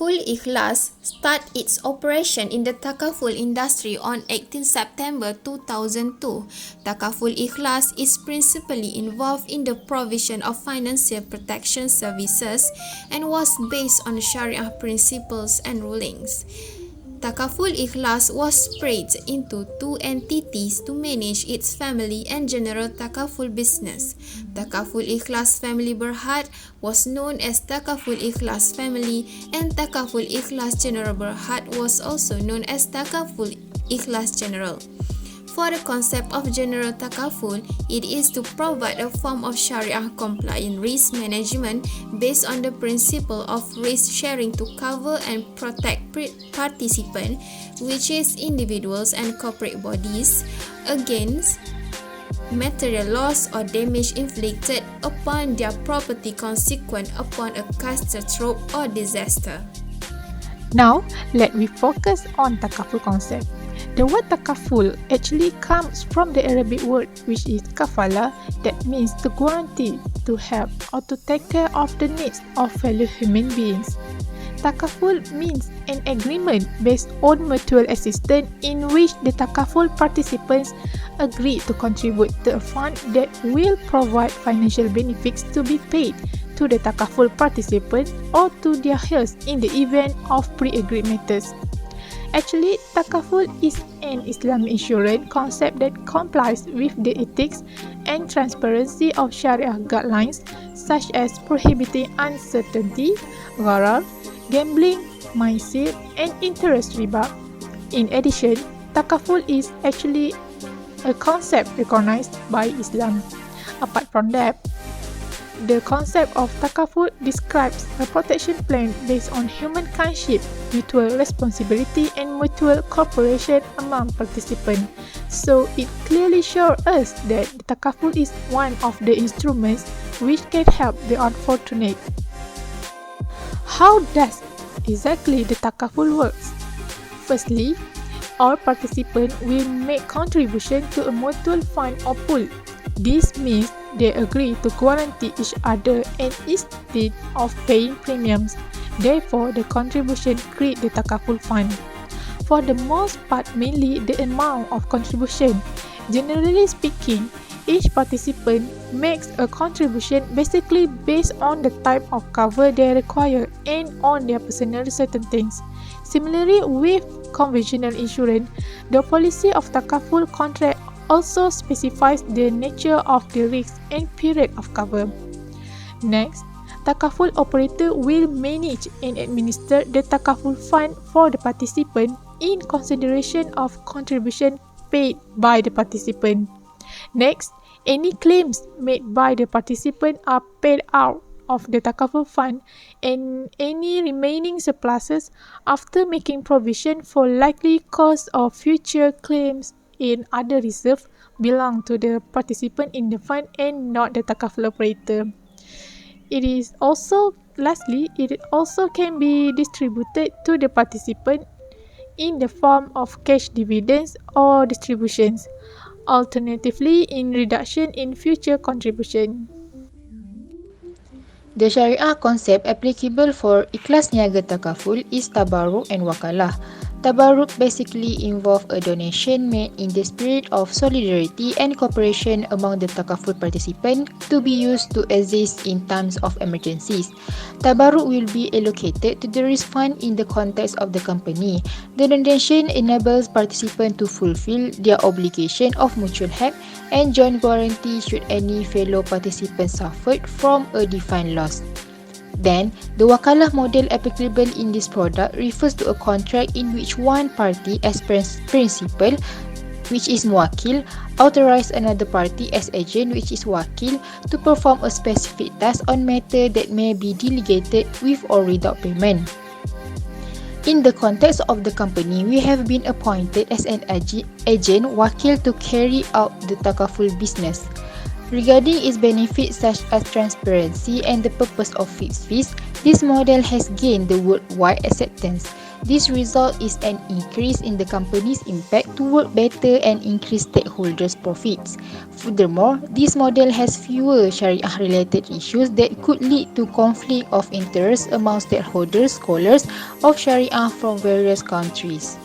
Takaful Ikhlas start its operation in the Takaful industry on 18 September 2002. Takaful Ikhlas is principally involved in the provision of financial protection services and was based on Sharia principles and rulings. Takaful Ikhlas was spread into two entities to manage its family and general Takaful business. Takaful Ikhlas Family Berhad was known as Takaful Ikhlas Family, and Takaful Ikhlas General Berhad was also known as Takaful Ikhlas General. For the concept of general takaful, it is to provide a form of Sharia-compliant risk management based on the principle of risk sharing to cover and protect participants, which is individuals and corporate bodies, against material loss or damage inflicted upon their property consequent upon a catastrophe or disaster. Now, let me focus on takaful concept. The word takaful actually comes from the Arabic word which is kafala, that means to guarantee, to help or to take care of the needs of fellow human beings. Takaful means an agreement based on mutual assistance in which the takaful participants agree to contribute to a fund that will provide financial benefits to be paid to the takaful participants or to their heirs in the event of pre-agreed matters. Actually, takaful is an Islamic insurance concept that complies with the ethics and transparency of Sharia guidelines such as prohibiting uncertainty, gharar, gambling, maisir, and interest riba. In addition, takaful is actually a concept recognized by Islam. Apart from that, the concept of takaful describes a protection plan based on human kinship, mutual responsibility, and mutual cooperation among participants. So it clearly shows us that the takaful is one of the instruments which can help the unfortunate. How does exactly the takaful works? Firstly, all participants will make contribution to a mutual fund or pool. This means they agree to guarantee each other and instead of paying premiums. Therefore, the contribution create the takaful fund. For the most part, mainly the amount of contribution. Generally speaking, each participant makes a contribution basically based on the type of cover they require and on their personal circumstances. Similarly, with conventional insurance, the policy of takaful contract also specifies the nature of the risk and period of cover. Next, takaful operator will manage and administer the takaful fund for the participant in consideration of contribution paid by the participant. Next, any claims made by the participant are paid out of the takaful fund, and any remaining surpluses after making provision for likely costs of future claims in other reserves belong to the participant in the fund and not the takaful operator. Lastly, it also can be distributed to the participant in the form of cash dividends or distributions, alternatively in reduction in future contribution. The Sharia concept applicable for Ikhlas Niaga Takaful is Tabarruk and Wakalah. Tabarruk basically involves a donation made in the spirit of solidarity and cooperation among the Takaful participants to be used to assist in times of emergencies. Tabarruk will be allocated to the risk fund in the context of the company. The donation enables participants to fulfill their obligation of mutual help and joint guarantee should any fellow participant suffered from a defined loss. Then, the wakalah model applicable in this product refers to a contract in which one party as principal, which is muwakil, authorize another party as agent, which is wakil, to perform a specific task on matter that may be delegated with or without payment. In the context of the company, we have been appointed as an agent wakil to carry out the takaful business. Regarding its benefits such as transparency and the purpose of fixed fees, this model has gained the worldwide acceptance. This result is an increase in the company's impact to work better and increase stakeholders' profits. Furthermore, this model has fewer Sharia-related issues that could lead to conflict of interest among stakeholders, scholars of Sharia from various countries.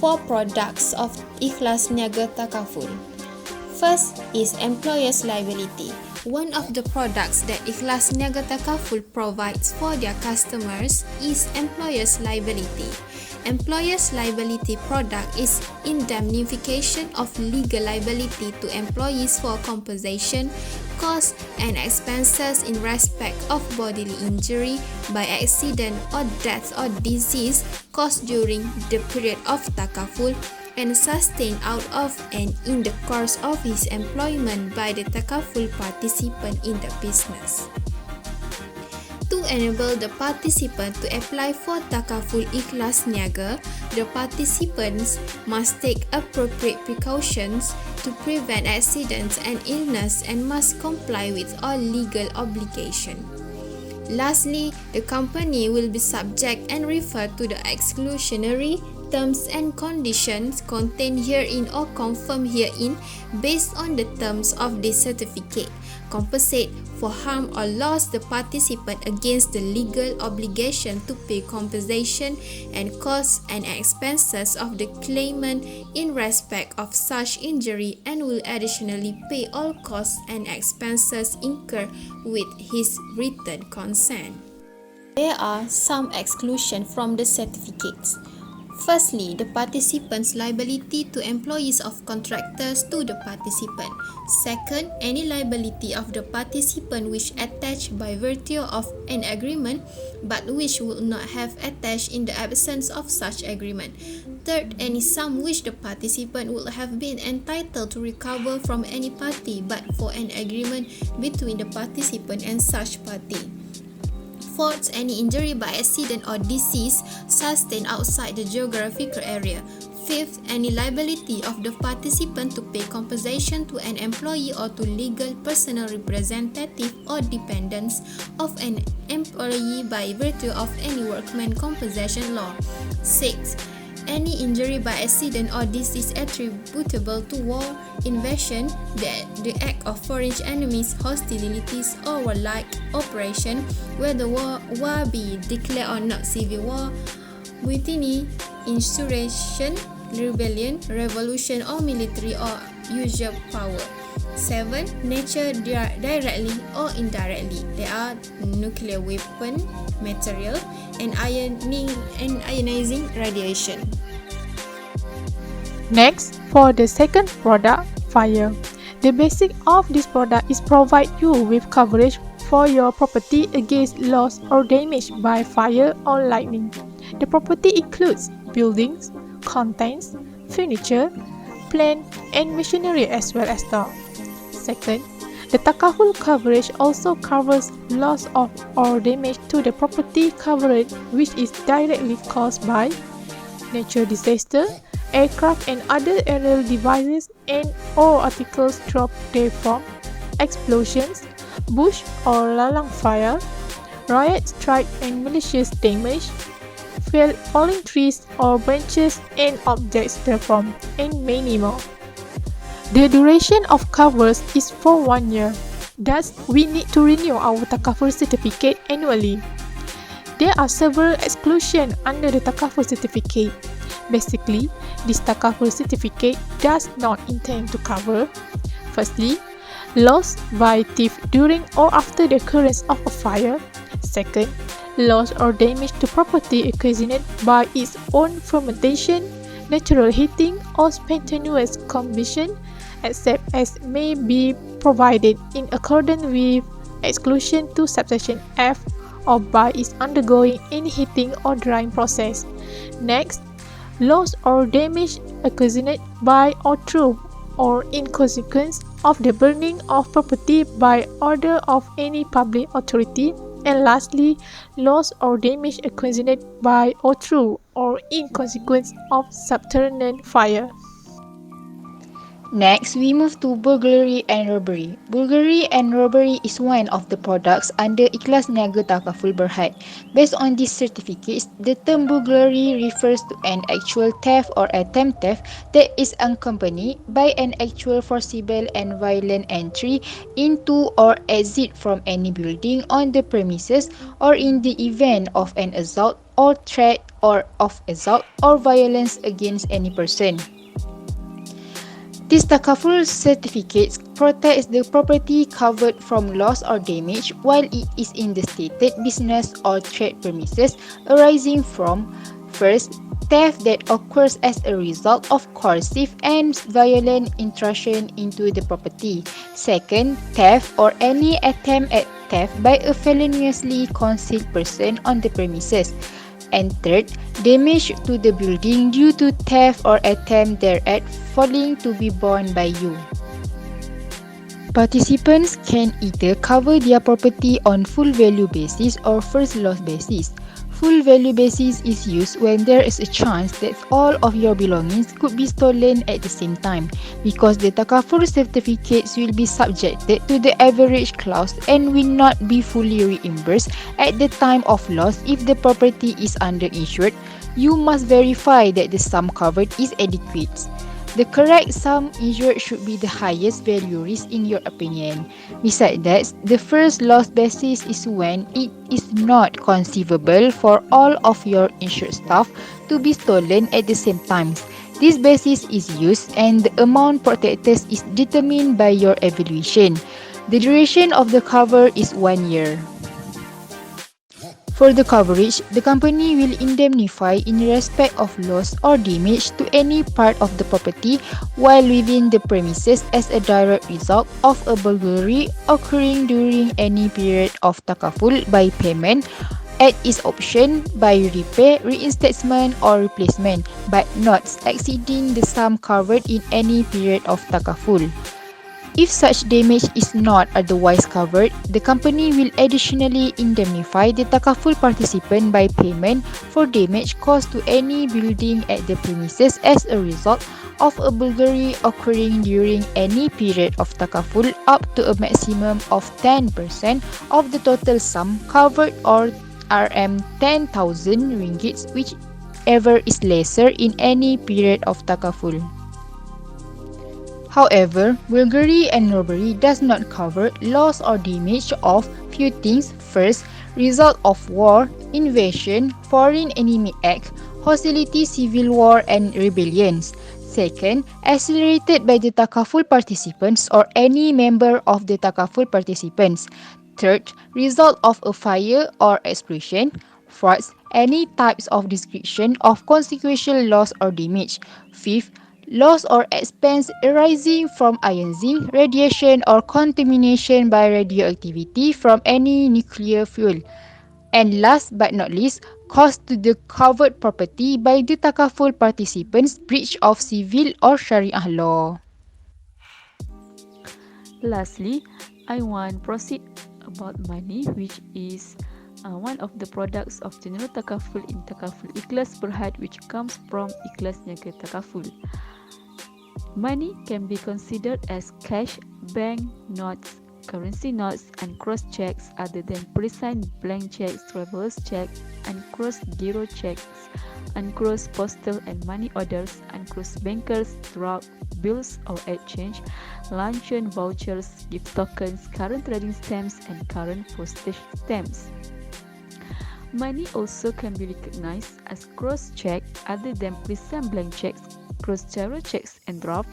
4 products of Ikhlas Niaga Takaful. First is employer's liability. One of the products that Ikhlas Niaga Takaful provides for their customers is employer's liability. Employer's liability product is indemnification of legal liability to employees for compensation, costs and expenses in respect of bodily injury by accident or death or disease caused during the period of takaful and sustained out of and in the course of his employment by the takaful participant in the business. To enable the participant to apply for Takaful Ikhlas Niaga, the participants must take appropriate precautions to prevent accidents and illness and must comply with all legal obligations. Lastly, the company will be subject and refer to the exclusionary terms and conditions contained herein or confirmed herein based on the terms of this certificate. Compensate for harm or loss the participant against the legal obligation to pay compensation and costs and expenses of the claimant in respect of such injury and will additionally pay all costs and expenses incurred with his written consent. There are some exclusions from the certificates. Firstly, the participant's liability to employees of contractors to the participant. Second, any liability of the participant which attached by virtue of an agreement but which would not have attached in the absence of such agreement. Third, any sum which the participant would have been entitled to recover from any party but for an agreement between the participant and such party. Fourth, any injury by accident or disease sustained outside the geographical area. Fifth, any liability of the participant to pay compensation to an employee or to legal personal representative or dependents of an employee by virtue of any workman compensation law. Sixth, any injury by accident or disease attributable to war, invasion, the act of foreign enemies, hostilities or warlike operation, whether war be declared or not, civil war, mutiny, insurrection, rebellion, revolution or military or usurp power. 7. Nature directly or indirectly. There are nuclear weapon, material, and ionizing radiation. Next, for the second product, fire. The basic of this product is provide you with coverage for your property against loss or damage by fire or lightning. The property includes buildings, contents, furniture, plant, and machinery as well as stock. Second, the Takaful coverage also covers loss of or damage to the property covered which is directly caused by natural disaster, aircraft and other aerial devices and or articles dropped therefrom, explosions, bush or lalang fire, riot, strike and malicious damage, falling trees or branches and objects therefrom, and many more. The duration of covers is for 1 year. Thus, we need to renew our Takaful certificate annually. There are several exclusions under the Takaful certificate. Basically, this Takaful certificate does not intend to cover: firstly, loss by thief during or after the occurrence of a fire. Second, loss or damage to property occasioned by its own fermentation, natural heating, or spontaneous combustion, except as may be provided in accordance with exclusion to subsection F or by its undergoing any heating or drying process. Next, loss or damage occasioned by or through or in consequence of the burning of property by order of any public authority. And lastly, loss or damage occasioned by or through or in consequence of subterranean fire. Next, we move to burglary and robbery. Burglary and robbery is one of the products under Ikhlas Niaga Takaful Berhad. Based on these certificates, the term burglary refers to an actual theft or attempt theft that is accompanied by an actual forcible and violent entry into or exit from any building on the premises, or in the event of an assault or threat or of assault or violence against any person. These Takaful certificates protects the property covered from loss or damage while it is in the stated business or trade premises arising from: first, theft that occurs as a result of coercive and violent intrusion into the property; second, theft or any attempt at theft by a feloniously concealed person on the premises; and third, damage to the building due to theft or attempt thereat falling to be borne by you. Participants can either cover their property on full value basis or first loss basis. Full value basis is used when there is a chance that all of your belongings could be stolen at the same time, because the Takaful certificates will be subjected to the average clause and will not be fully reimbursed at the time of loss if the property is underinsured. You must verify that the sum covered is adequate. The correct sum insured should be the highest value risk in your opinion. Besides that, the first loss basis is when it is not conceivable for all of your insured stuff to be stolen at the same time. This basis is used and the amount protected is determined by your evaluation. The duration of the cover is 1 year. For the coverage, the company will indemnify in respect of loss or damage to any part of the property while within the premises as a direct result of a burglary occurring during any period of Takaful by payment at its option, by repair, reinstatement or replacement, but not exceeding the sum covered in any period of Takaful. If such damage is not otherwise covered, the company will additionally indemnify the Takaful participant by payment for damage caused to any building at the premises as a result of a burglary occurring during any period of Takaful up to a maximum of 10% of the total sum covered, or Rm 10,000 ringgit, whichever is lesser in any period of Takaful. However, burglary and robbery does not cover loss or damage of few things. First, result of war, invasion, foreign enemy act, hostility, civil war and rebellions. Second, accelerated by the Takaful participants or any member of the Takaful participants. Third, result of a fire or explosion. Fourth, any types of description of consequential loss or damage. Fifth, loss or expense arising from ionizing, radiation or contamination by radioactivity from any nuclear fuel. And last but not least, cost to the covered property by the Takaful participants, breach of civil or Sharia law. Lastly, I want proceed about money, which is one of the products of general Takaful in Takaful Ikhlas Berhad, which comes from Ikhlas Niaga Takaful. Money can be considered as cash, bank notes, currency notes, and cross checks other than pre-signed blank checks, traveler's checks, uncrossed giro checks, uncrossed postal and money orders, uncrossed bankers, draft bills or exchange, luncheon vouchers, gift tokens, current trading stamps, and current postage stamps. Money also can be recognized as cross check other than pre-signed blank checks, cross giro checks and draft,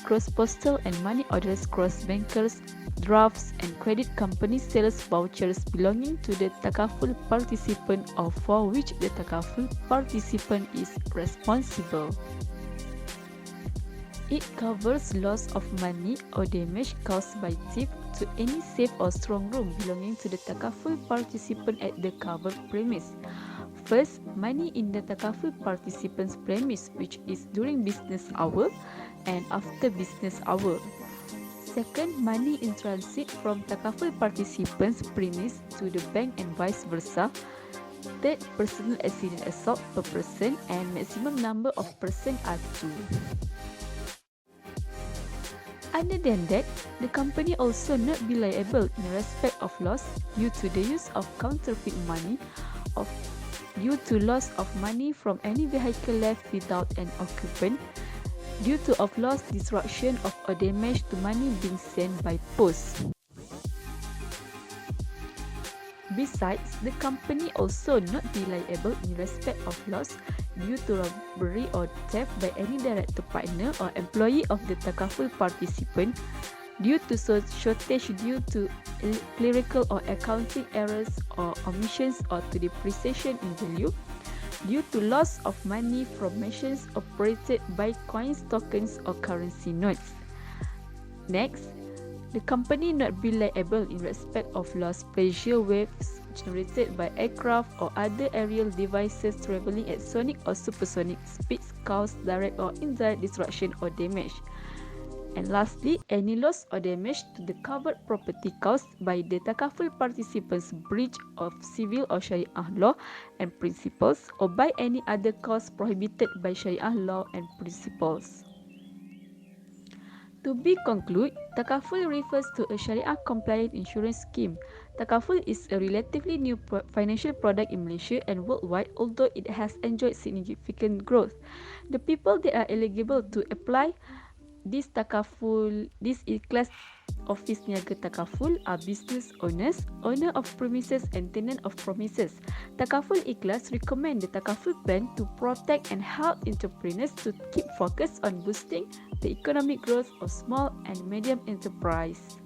cross postal and money orders, cross bankers, drafts, and credit company sales vouchers belonging to the Takaful participant or for which the Takaful participant is responsible. It covers loss of money or damage caused by thief to any safe or strong room belonging to the Takaful participant at the covered premise. First, money in the Takaful participant's premise, which is during business hour and after business hour. Second, money in transit from Takaful participant's premise to the bank and vice versa. Third, personal accident assault per person, and maximum number of person are 2. Other than that, the company also not be liable in respect of loss due to the use of counterfeit money, of due to loss of money from any vehicle left without an occupant, due to of loss, disruption of or damage to money being sent by post. Besides, the company also not be liable in respect of loss due to robbery or theft by any director partner or employee of the Takaful participant, due to shortage due to clerical or accounting errors or omissions or to depreciation in value, due to loss of money from machines operated by coins, tokens or currency notes. Next, the company not be liable in respect of lost pressure waves generated by aircraft or other aerial devices travelling at sonic or supersonic speeds caused direct or indirect destruction or damage. And lastly, any loss or damage to the covered property caused by the Takaful participants' breach of civil or Sharia law and principles, or by any other cause prohibited by Sharia law and principles. To be concluded, Takaful refers to a Sharia-compliant insurance scheme. Takaful is a relatively new financial product in Malaysia and worldwide, although it has enjoyed significant growth. The people that are eligible to apply this Ikhlas Office Niaga Takaful are business owners, owner of premises and tenant of premises. Takaful Ikhlas recommend the Takaful plan to protect and help entrepreneurs to keep focused on boosting the economic growth of small and medium enterprise.